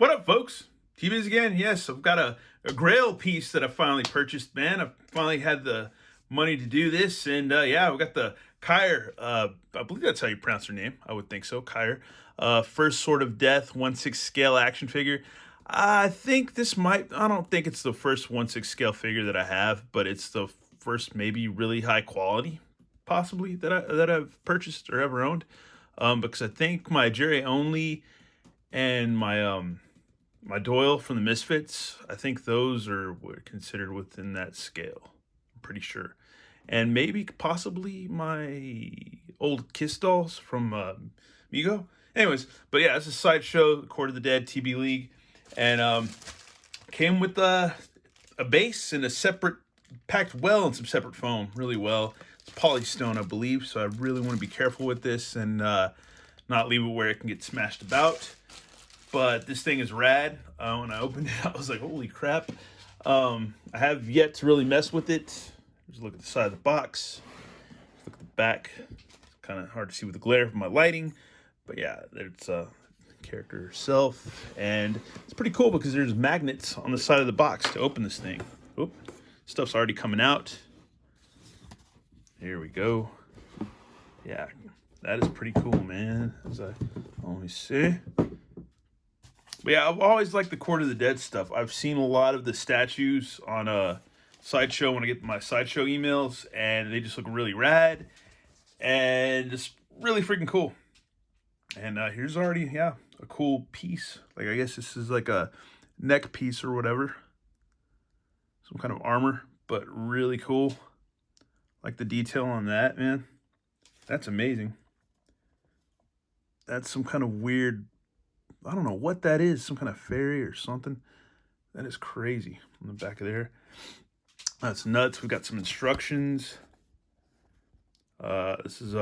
What up, folks? TB's again. Yes, I've got a Grail piece that I finally purchased, man. I finally had the money to do this, and yeah, we got the Kier. I believe that's how you pronounce her name. I would think so, Kier. First Sword of Death, 1/6 scale action figure. I think this might. I don't think it's the first 1/6 scale figure that I have, but it's the first maybe really high quality, possibly that I've purchased or ever owned. Because I think my Jerry only and my Doyle from the Misfits, I think those are considered within that scale. I'm pretty sure. And maybe possibly my old Kiss dolls from Migo. Anyways, but yeah, it's a Sideshow, Court of the Dead, TBLeague. And came with a base and a separate, packed well in some separate foam, really well. It's polystone, I believe, so I really want to be careful with this and not leave it where it can get smashed about. But this thing is rad. When I opened it, I was like, holy crap. I have yet to really mess with it. Just look at the side of the box. Look at the back. It's kind of hard to see with the glare from my lighting. But yeah, there's the character herself. And it's pretty cool because there's magnets on the side of the box to open this thing. Oop, stuff's already coming out. Here we go. Yeah, that is pretty cool, man. Let me see. But yeah, I've always liked the Court of the Dead stuff. I've seen a lot of the statues on Sideshow when I get my Sideshow emails, and they just look really rad and just really freaking cool. And here's already, yeah, a cool piece. Like, I guess this is like a neck piece or whatever. Some kind of armor, but really cool. Like the detail on that, man. That's amazing. That's some kind of weird, I don't know what that is. Some kind of fairy or something. That is crazy on the back of there. That's nuts. We've got some instructions. This is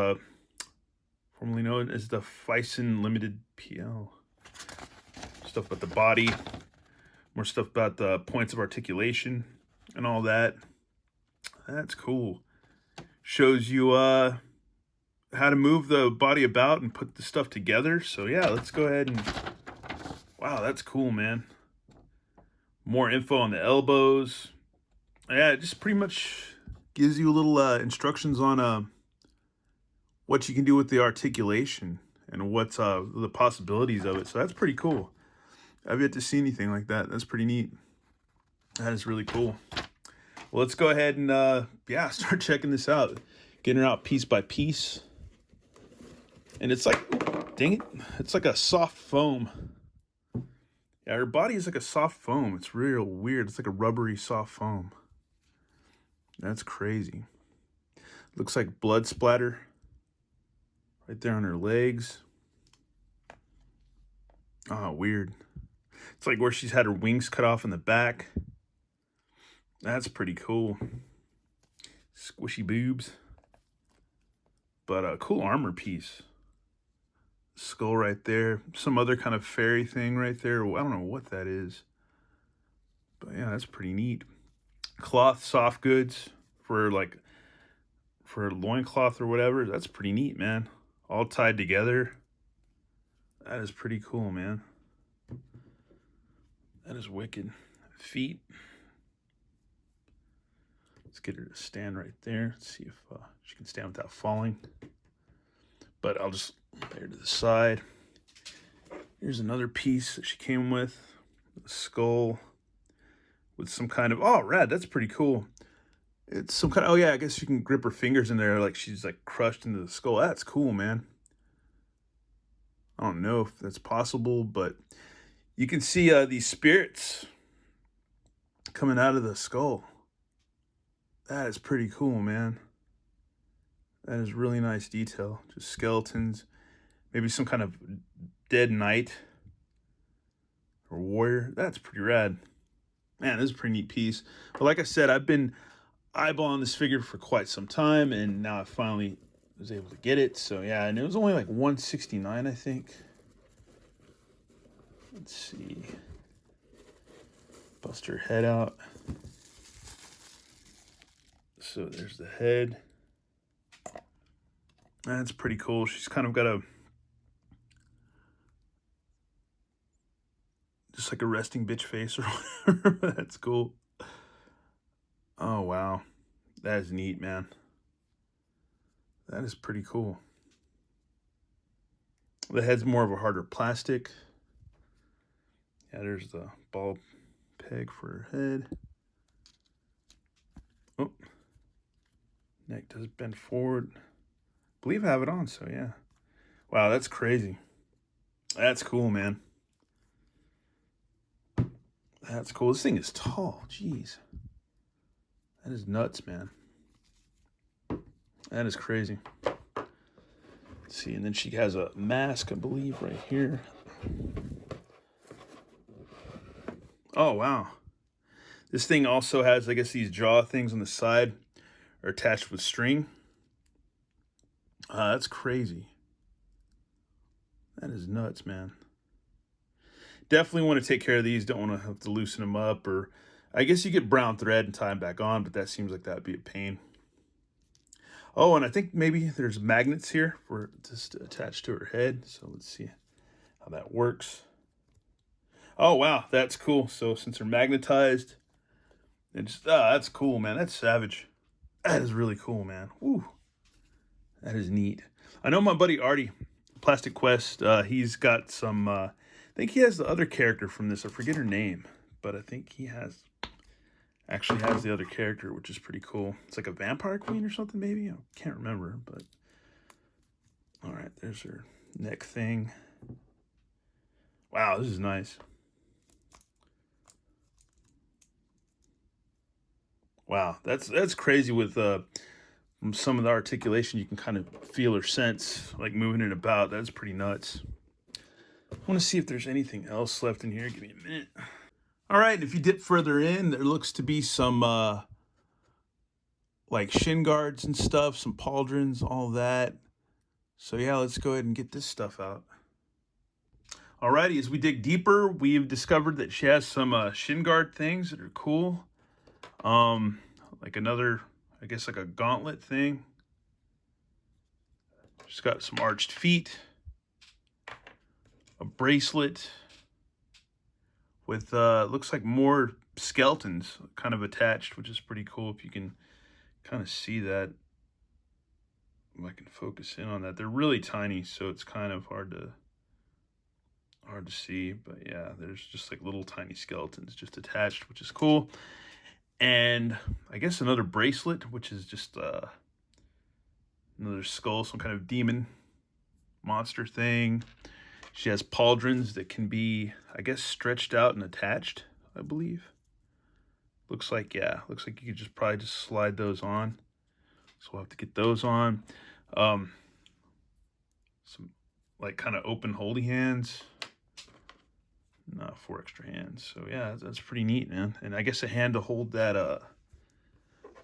formerly known as the Fison Limited PL. Stuff about the body. More stuff about the points of articulation and all that. That's cool. Shows you how to move the body about and put the stuff together. So yeah, let's go ahead and, wow, that's cool, man. More info on the elbows. Yeah, it just pretty much gives you a little instructions on what you can do with the articulation and what's the possibilities of it. So that's pretty cool. I've yet to see anything like that. That's pretty neat. That is really cool. Well, let's go ahead and yeah, start checking this out. Getting her out piece by piece. And it's like, dang it, it's like a soft foam. Yeah, her body is like a soft foam. It's real weird. It's like a rubbery soft foam. That's crazy. Looks like blood splatter right there on her legs. Oh, weird. It's like where she's had her wings cut off in the back. That's pretty cool. Squishy boobs. But a cool armor piece. Skull right there. Some other kind of fairy thing right there. I don't know what that is. But yeah, that's pretty neat. Cloth soft goods for a loincloth or whatever. That's pretty neat, man. All tied together. That is pretty cool, man. That is wicked. Feet. Let's get her to stand right there. Let's see if she can stand without falling. But I'll just lay her to the side. Here's another piece that she came with. A skull with some kind of, oh, rad, that's pretty cool. It's some kind of, oh yeah, I guess you can grip her fingers in there like she's like crushed into the skull. That's cool, man. I don't know if that's possible, but you can see these spirits coming out of the skull. That is pretty cool, man. That is really nice detail. Just skeletons. Maybe some kind of dead knight or warrior. That's pretty rad. Man, this is a pretty neat piece. But like I said, I've been eyeballing this figure for quite some time, and now I finally was able to get it. So yeah, and it was only like $169, I think. Let's see. Bust her head out. So there's the head. That's pretty cool. She's kind of got a just like a resting bitch face or whatever. That's cool. Oh, wow. That is neat, man. That is pretty cool. The head's more of a harder plastic. Yeah, there's the ball peg for her head. Oh, neck does bend forward. I believe I have it on, so yeah. Wow, that's crazy. That's cool, man. That's cool. This thing is tall. Jeez. That is nuts, man. That is crazy. Let's see, and then she has a mask, I believe, right here. Oh, wow. This thing also has, I guess, these jaw things on the side are attached with string. That's crazy. That is nuts, man. Definitely want to take care of these. Don't want to have to loosen them up, or I guess you get brown thread and tie them back on, but that seems like that would be a pain. Oh, and I think maybe there's magnets here for just attached to her head. So let's see how that works. Oh, wow, that's cool. So since they're magnetized, it's that's cool, man. That's savage. That is really cool, man. Woo. That is neat. I know my buddy Artie, Plastic Quest, he's got some, I think he has the other character from this. I forget her name, but I think he actually has the other character, which is pretty cool. It's like a vampire queen or something, maybe? I can't remember, but all right, there's her neck thing. Wow, this is nice. Wow, that's crazy with some of the articulation. You can kind of feel or sense, like moving it about. That's pretty nuts. I want to see if there's anything else left in here. Give me a minute. All right, if you dip further in, there looks to be some like shin guards and stuff, some pauldrons, all that. So yeah, let's go ahead and get this stuff out. Alrighty, as we dig deeper, we've discovered that she has some shin guard things that are cool. Like another, I guess like a gauntlet thing. She's got some arched feet, a bracelet with looks like more skeletons kind of attached, which is pretty cool if you can kind of see that. If I can focus in on that. They're really tiny, so it's kind of hard to see, but yeah, there's just like little tiny skeletons just attached, which is cool. And I guess another bracelet, which is just another skull, some kind of demon monster thing. She has pauldrons that can be, I guess, stretched out and attached, I believe. Looks like, yeah, looks like you could just probably just slide those on. So we'll have to get those on. Some like kind of open holy hands. No, 4 extra hands. So yeah, that's pretty neat, man. And I guess a hand to hold that, I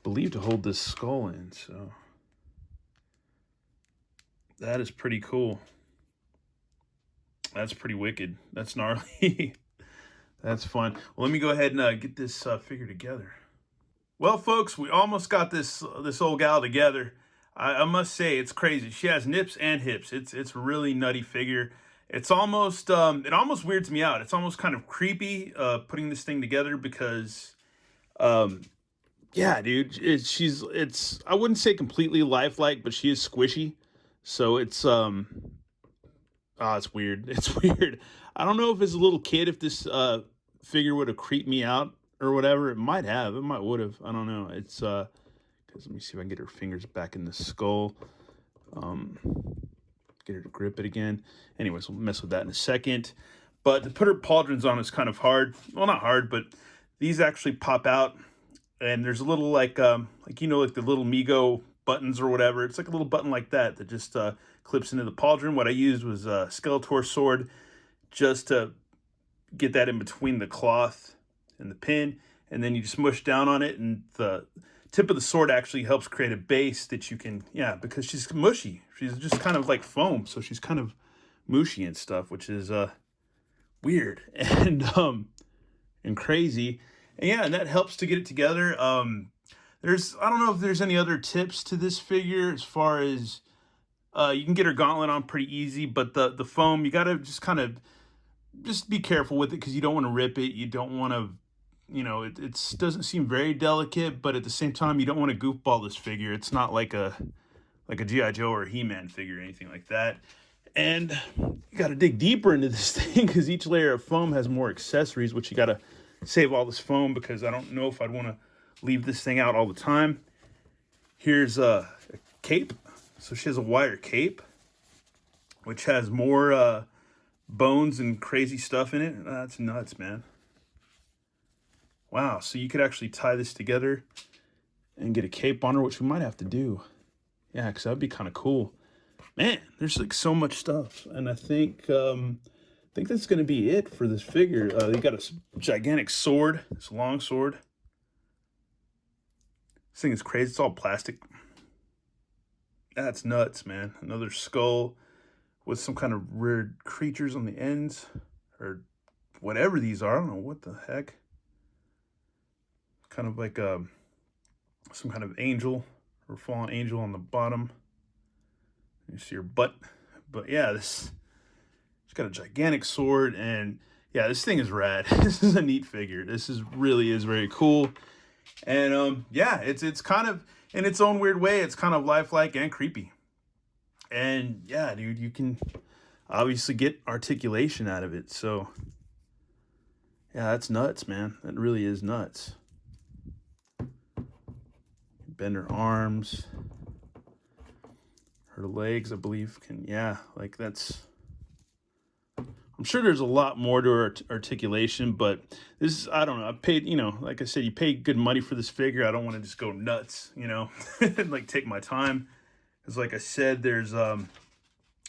believe to hold this skull in. So that is pretty cool. That's pretty wicked. That's gnarly. That's fun. Well, let me go ahead and get this figure together. Well, folks, we almost got this old gal together. I must say, it's crazy. She has nips and hips. It's a really nutty figure. It's almost it almost weirds me out. It's almost kind of creepy putting this thing together because yeah, dude, it's I wouldn't say completely lifelike, but she is squishy. So it's it's weird. It's weird. I don't know if as a little kid if this figure would have creeped me out or whatever. It might have. It might would have. I don't know. It's because let me see if I can get her fingers back in the skull. Get her to grip it again. Anyways, we'll mess with that in a second. But to put her pauldrons on is kind of hard. Well, not hard, but these actually pop out. And there's a little like you know, like the little Mego buttons or whatever. It's like a little button like that that just clips into the pauldron. What I used was a Skeletor sword just to get that in between the cloth and the pin. And then you just mush down on it, and the tip of the sword actually helps create a base that you can, yeah, because she's mushy. She's just kind of like foam, so she's kind of mushy and stuff, which is weird and crazy. And yeah, and that helps to get it together. I don't know if there's any other tips to this figure as far as you can get her gauntlet on pretty easy, but the foam, you got to just kind of just be careful with it because you don't want to rip it. You don't want to, you know, it doesn't seem very delicate, but at the same time, you don't want to goofball this figure. It's not like a G.I. Joe or a He-Man figure or anything like that. And you got to dig deeper into this thing because each layer of foam has more accessories, which you got to save all this foam because I don't know if I'd want to leave this thing out all the time. Here's a cape. So she has a wire cape, which has more bones and crazy stuff in it. That's nuts, man. Wow, so you could actually tie this together and get a cape on her, which we might have to do. Yeah, because that'd be kind of cool. Man, there's like so much stuff. And I think that's going to be it for this figure. They got a gigantic sword. It's a long sword. This thing is crazy. It's all plastic. That's nuts, man. Another skull with some kind of weird creatures on the ends. Or whatever these are. I don't know what the heck. Kind of like some kind of angel or fallen angel on the bottom. You see her butt. But yeah, she's got a gigantic sword, and yeah, this thing is rad. This is a neat figure. This really is very cool. And yeah, it's kind of, in its own weird way, it's kind of lifelike and creepy. And yeah, dude, you can obviously get articulation out of it. So yeah, that's nuts, man. That really is nuts. Bend her arms. Her legs, I believe, yeah, like that's... I'm sure there's a lot more to her articulation, but this is, I don't know, I paid, you know, like I said, you pay good money for this figure. I don't want to just go nuts, you know, like take my time. Because like I said, there's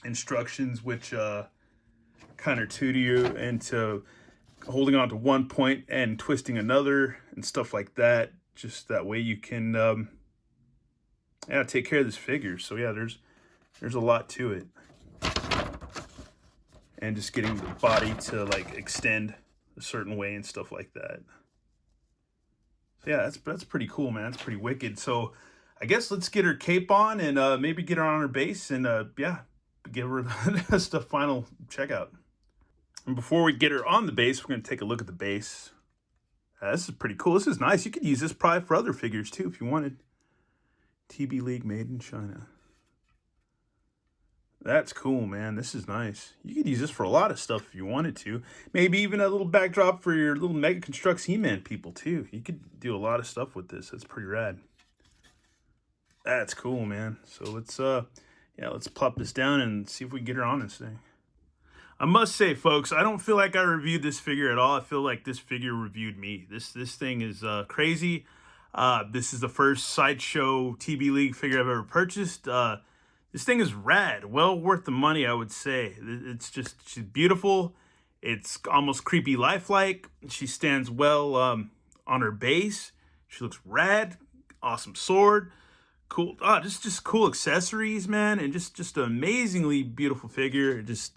instructions which kind of tutor you into holding on to one point and twisting another and stuff like that. Just that way you can, yeah, take care of this figure. So yeah, there's a lot to it. And just getting the body to like extend a certain way and stuff like that. So yeah, that's pretty cool, man. That's pretty wicked. So I guess let's get her cape on and maybe get her on her base and yeah, give her just a final checkout. And before we get her on the base, we're going to take a look at the base. This is pretty cool. This is nice. You could use this probably for other figures too if you wanted. TBLeague made in China. That's cool, man. This is nice. You could use this for a lot of stuff if you wanted to. Maybe even a little backdrop for your little Mega Construx He-Man people, too. You could do a lot of stuff with this. That's pretty rad. That's cool, man. So let's, yeah, let's plop this down and see if we can get her on this thing. I must say, folks, I don't feel like I reviewed this figure at all. I feel like this figure reviewed me. This thing is crazy. This is the first Sideshow TBLeague figure I've ever purchased. This thing is rad. Well worth the money, I would say. It's just, she's beautiful. It's almost creepy lifelike. She stands well on her base. She looks rad. Awesome sword. Cool. Just cool accessories, man. And just an amazingly beautiful figure. Just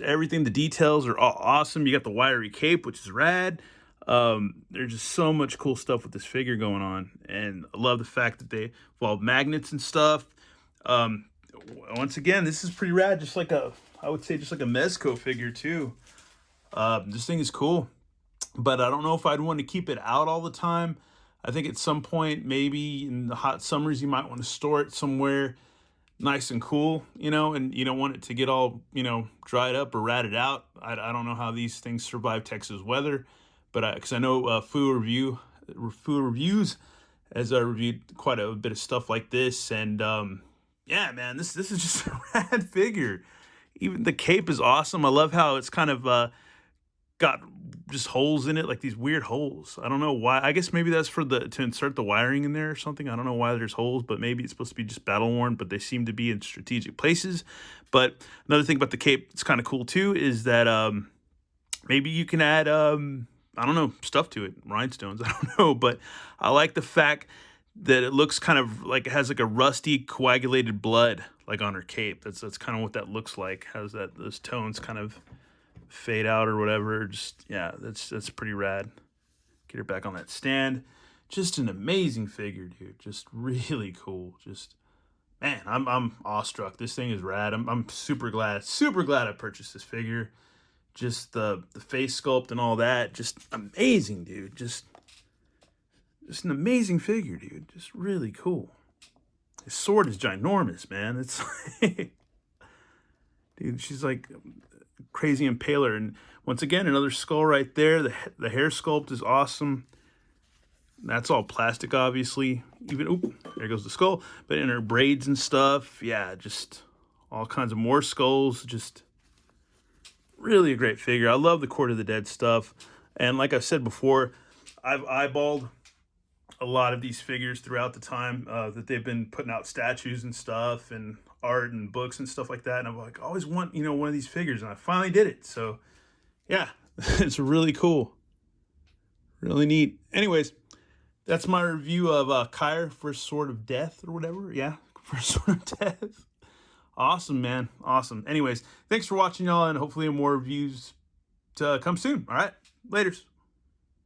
everything. The details are all awesome. You got the wiry cape, which is rad. There's just so much cool stuff with this figure going on. And I love the fact that they involve magnets and stuff. Once again, this is pretty rad. Just like I would say just like a Mezco figure too. This thing is cool, but I don't know if I'd want to keep it out all the time. I think at some point, maybe in the hot summers, you might want to store it somewhere nice and cool, you know, and you don't want it to get all, you know, dried up or ratted out. I don't know how these things survive Texas weather, but because I know Food Reviews as I reviewed quite a bit of stuff like this, and yeah, man, this is just a rad figure. Even the cape is awesome. I love how it's kind of got just holes in it, like these weird holes. I don't know why. I guess maybe that's for to insert the wiring in there or something. I don't know why there's holes, but maybe it's supposed to be just battle worn, but they seem to be in strategic places. But another thing about the cape that's kind of cool too is that maybe you can add I don't know, stuff to it, rhinestones, I don't know, but I like the fact that it looks kind of like it has like a rusty coagulated blood like on her cape. That's kind of what that looks like. Has those tones kind of fade out or whatever. Just yeah, that's pretty rad. Get her back on that stand. Just an amazing figure, dude. Just really cool. Just man, I'm awestruck. This thing is rad. I'm super glad I purchased this figure. just the face sculpt and all that. Just amazing, dude. Just an amazing figure, dude. Just really cool. His sword is ginormous, man. It's like, dude, she's like crazy impaler. And once again, another skull right there. The hair sculpt is awesome. That's all plastic, obviously. Even, oop, there goes the skull. But in her braids and stuff, yeah, just all kinds of more skulls. Just really a great figure. I love the Court of the Dead stuff. And like I said before, I've eyeballed a lot of these figures throughout the time that they've been putting out statues and stuff and art and books and stuff like that. And I'm like, I always want, you know, one of these figures. And I finally did it. So, yeah, it's really cool. Really neat. Anyways, that's my review of Kier, First Sword of Death or whatever. Yeah, First Sword of Death. Awesome, man. Awesome. Anyways, thanks for watching, y'all, and hopefully more reviews to come soon. All right, laters.